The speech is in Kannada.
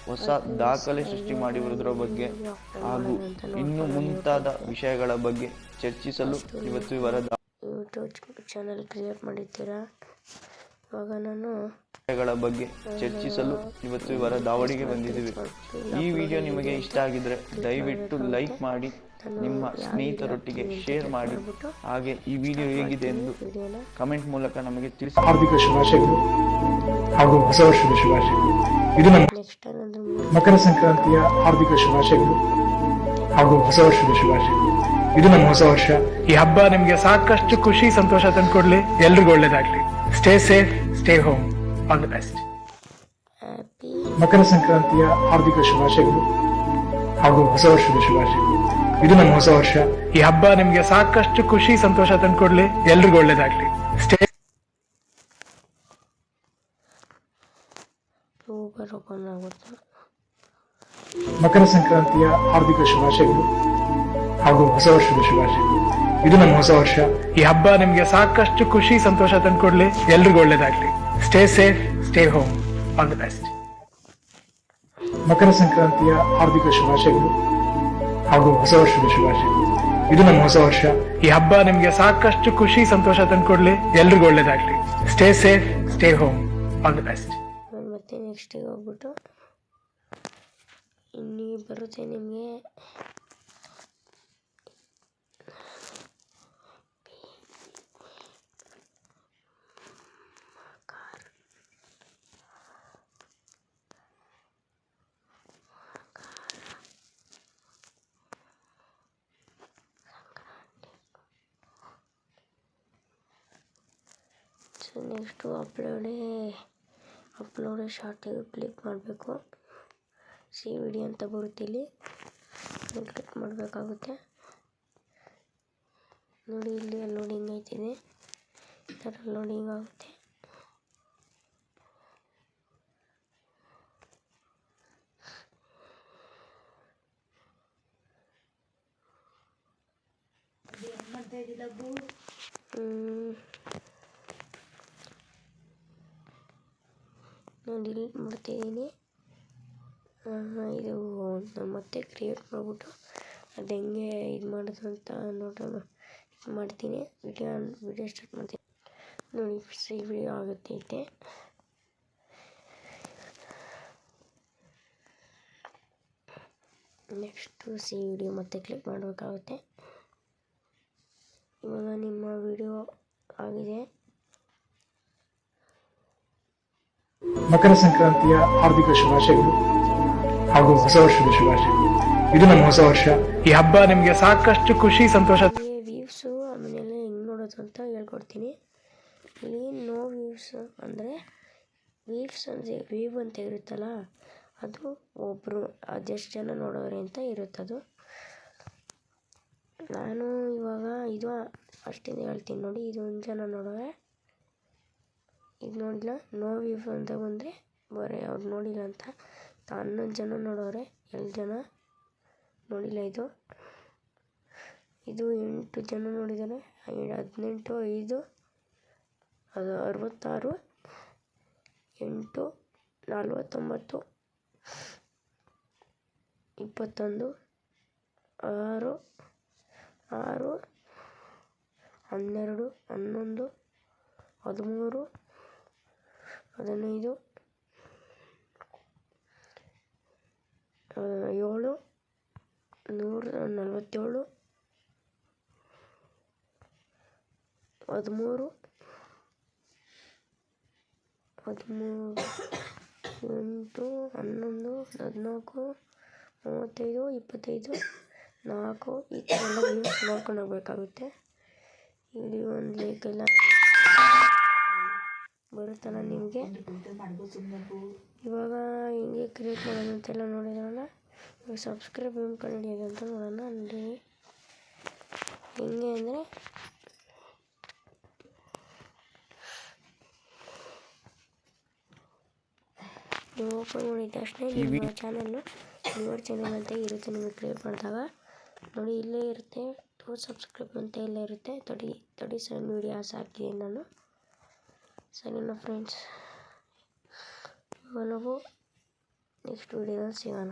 ಹೊಸ ದಾಖಲೆ ಸೃಷ್ಟಿ ಮಾಡಿರುವುದರ ಬಗ್ಗೆ ಹಾಗೂ ಇನ್ನು ಮುಂತಾದ ವಿಷಯಗಳ ಬಗ್ಗೆ ಚರ್ಚಿಸಲು ಇವತ್ತು ಇವರ ಯೂಟ್ಯೂಬ್ ಚಾನಲ್ ಕ್ರಿಯೇಟ್ ಮಾಡಿದ್ದೀರಾ. ಇವಾಗ ನಾನು ವಿಷಯಗಳ ಬಗ್ಗೆ ಚರ್ಚಿಸಲು ಇವತ್ತು ಇವರ ದಾವಣಿಗೆ ಬಂದಿದ್ದೀವಿ. ಈ ವಿಡಿಯೋ ನಿಮಗೆ ಇಷ್ಟ ಆಗಿದ್ರೆ ದಯವಿಟ್ಟು ಲೈಕ್ ಮಾಡಿ, ನಿಮ್ಮ ಸ್ನೇಹಿತರೊಟ್ಟಿಗೆ ಶೇರ್ ಮಾಡಿ, ಹಾಗೆ ಈ ವಿಡಿಯೋ ಹೇಗಿದೆ ಎಂದು ಕಮೆಂಟ್ ಮೂಲಕ ನಮಗೆ ತಿಳಿಸಿ. ಹಾರ್ದಿಕ ಶುಭಾಶಯಗಳು ಹಾಗೂ ಹೊಸ ವರ್ಷದ ಶುಭಾಶಯಗಳು. ಇದು ನಮ್ಮ ಮಕರ ಸಂಕ್ರಾಂತಿಯ ಹಾರ್ದಿಕ ಶುಭಾಶಯಗಳು ಹಾಗೂ ಹೊಸ ವರ್ಷದ ಶುಭಾಶಯಗಳು. ಇದು ನಮ್ಮ ಹೊಸ ವರ್ಷ. ಈ ಹಬ್ಬ ನಿಮ್ಗೆ ಸಾಕಷ್ಟು ಖುಷಿ ಸಂತೋಷ ತಂದ್ಕೊಡ್ಲಿ. ಎಲ್ರಿಗೂ ಒಳ್ಳೇದಾಗ್ಲಿ. Stay safe, stay home. All the best. ಮಕರ ಸಂಕ್ರಾಂತಿಯ ಹಾರ್ದಿಕ ಶುಭಾಶಯಗಳು ಹಾಗೂ ಹೊಸ ವರ್ಷದ ಶುಭಾಶಯಗಳು. ಇದು ನಮ್ಮ ಹೊಸ ವರ್ಷ. ಈ ಹಬ್ಬ ನಿಮ್ಗೆ ಸಾಕಷ್ಟು ಖುಷಿ ಸಂತೋಷ ತಂದ್ಕೊಡ್ಲಿ. ಎಲ್ರಿಗೂ ಒಳ್ಳೇದಾಗ್ಲಿ. ಸ್ಟೇ ಮಕರ ಸಂಕ್ರಾಂತಿಯ ಹಾರ್ದಿಕ ಶುಭಾಶಯಗಳು ಹಾಗೂ ಹೊಸ ವರ್ಷದ ಶುಭಾಶಯಗಳು. ಇದು ನಮ್ಮ ಹೊಸ ವರ್ಷ. ಈ ಹಬ್ಬ ನಿಮ್ಗೆ ಸಾಕಷ್ಟು ಖುಷಿ ಸಂತೋಷ ತಂದ್ಕೊಡ್ಲಿ. ಎಲ್ರಿಗೂ ಒಳ್ಳೇದಾಗ್ಲಿ. Stay safe, stay home. All the best. ಮಕರ ಸಂಕ್ರಾಂತಿಯ ಹಾರ್ದಿಕ ಶುಭಾಶಯಗಳು ಹಾಗೂ ಹೊಸ ವರ್ಷದ ಶುಭಾಶಯಗಳು. ಇದು ನಮ್ಮ ಹೊಸ ವರ್ಷ. ಈ ಹಬ್ಬ ನಿಮ್ಗೆ ಸಾಕಷ್ಟು ಖುಷಿ ಸಂತೋಷ ತಂದ್ಕೊಡ್ಲಿ. ಎಲ್ರಿಗೂ ಒಳ್ಳೇದಾಗ್ಲಿ. Stay safe, stay home. All the best. ಮತ್ತೆ ನೆಕ್ಸ್ಟ್ ಹೋಗ್ಬಿಟ್ಟು ಇನ್ನೀ ಬರುತ್ತೆ ನಿಮಗೆ ನೆಕ್ಸ್ಟು ಅಪ್ಲೋಡ್ ಶಾರ್ಟಿಗೆ ಕ್ಲಿಕ್ ಮಾಡಬೇಕು. ಸಿ ವಿಡಿಯೋ ಅಂತ ಬರುತ್ತೆ, ಇಲ್ಲಿ ಕ್ಲಿಕ್ ಮಾಡಬೇಕಾಗುತ್ತೆ. ನೋಡಿ, ಇಲ್ಲಿ ಲೋಡಿಂಗ್ ಆಯ್ತಿದೆ. ಈ ಥರ ಲೋಡಿಂಗ್ ಆಗುತ್ತೆ. ನಾನು ಡಿಲೀಟ್ ಮಾಡ್ತಿದ್ದೀನಿ. ಇದು ಮತ್ತೆ ಕ್ರಿಯೇಟ್ ಮಾಡಿಬಿಟ್ಟು ಅದು ಹೆಂಗೆ ಇದು ಮಾಡೋದು ಅಂತ ನೋಡೋಣ. ಮಾಡ್ತೀನಿ. ವಿಡಿಯೋ ಸ್ಟಾರ್ಟ್ ಮಾಡ್ತೀನಿ. ನೋಡಿ, ಸಿ ವಿಡಿಯೋ ಆಗುತ್ತೈತೆ. ನೆಕ್ಸ್ಟು ಸಿ ವಿಡಿಯೋ ಮತ್ತೆ ಕ್ಲಿಕ್ ಮಾಡಬೇಕಾಗುತ್ತೆ. ಇವಾಗ ನಿಮ್ಮ ವಿಡಿಯೋ ಆಗಿದೆ. ಮಕರ ಸಂಕ್ರಾಂತಿಯ ಹಾರ್ದಿಕ ಶುಭಾಶಯಗಳು ಹಾಗೂ ಹೊಸ ವರ್ಷದ ಶುಭಾಶಯಗಳು. ಇದು ನಮ್ಮ ಹೊಸ ವರ್ಷ. ಈ ಹಬ್ಬ ನಿಮ್ಗೆ ಸಾಕಷ್ಟು ಖುಷಿ ಸಂತೋಷ. ವ್ಯೂವ್ಸು ಆಮೇಲೆ ಹೆಂಗೆ ನೋಡೋದು ಅಂತ ಹೇಳ್ಕೊಡ್ತೀನಿ. ಇಲ್ಲಿ ನೋ ವ್ಯೂವ್ಸ್ ಅಂದರೆ ವ್ಯೂವ್ ಅಂತ ಇರುತ್ತಲ್ಲ, ಅದು ಒಬ್ಬರು ಅದೆಷ್ಟು ಜನ ನೋಡೋರೆ ಅಂತ ಇರುತ್ತದು. ನಾನು ಇವಾಗ ಇದು ಅಷ್ಟಿಂದ ಹೇಳ್ತೀನಿ ನೋಡಿ. ಇದು 1 ಜನ ನೋಡೋರೆ. ಇದು ನೋಡಿಲ್ಲ, ನೋ ವ್ಯೂವ್ ಅಂತ ಬಂದರೆ ಬರೀ ಅವ್ರು ನೋಡಿಲ್ಲ ಅಂತ. 11 ಜನ ನೋಡೋರೆ, 2 ಜನ ನೋಡಿಲ್ಲ. ಇದು 8 ಜನ ನೋಡಿದ್ದಾರೆ. 18, 5 ಅದು 66, 8, 49, 21, 6, 12, 11, 13, 15, 7, 147, 13, 8, 11, 14, 35, 25, 4 ಈ ಥರ ಎಲ್ಲ ವ್ಯೂಸ್ ನೋಡ್ಕೊಂಡು ಹೋಗ್ಬೇಕಾಗುತ್ತೆ. ಇಲ್ಲಿ ಒಂದು ಲೈಕೆಲ್ಲ ಬರುತ್ತಲ್ಲ ನಿಮಗೆ. ಇವಾಗ ಹಿಂಗೆ ಕ್ರಿಯೇಟ್ ಮಾಡೋದು ಅಂತೆಲ್ಲ ನೋಡಿದ್ರಲ್ಲ. ಇವಾಗ ಸಬ್ಸ್ಕ್ರೈಬ್ ಕಂಡು ಹಿಡಿಯೋದು ಅಂತ ನೋಡೋಣ. ನೋಡಿ ಹೆಂಗೆ ಅಂದರೆ, ನೀವು ಓಪನ್ ಮಾಡಿದ ತಕ್ಷಣ ನಿಮ್ಮ ಚಾನಲ್ ಅಂತ ಇರುತ್ತೆ. ನಿಮಗೆ ಕ್ರಿಯೇಟ್ ಮಾಡಿದಾಗ ನೋಡಿ, ಇಲ್ಲೇ ಇರುತ್ತೆ ಸಬ್ಸ್ಕ್ರೈಬ್ ಅಂತ ಇಲ್ಲೇ ಇರುತ್ತೆ. ತಡಿ ಸಣ್ಣ ವೀಡಿಯೋಸ್ ಹಾಕಿದ್ದೀನಿ ನಾನು. ಸರಿನಾ ಫ್ರೆಂಡ್ಸ್, ಇವಾಗ ನಾವು ನೆಕ್ಸ್ಟ್ ವಿಡಿಯೋದಲ್ಲಿ ಸಿಗೋಣ.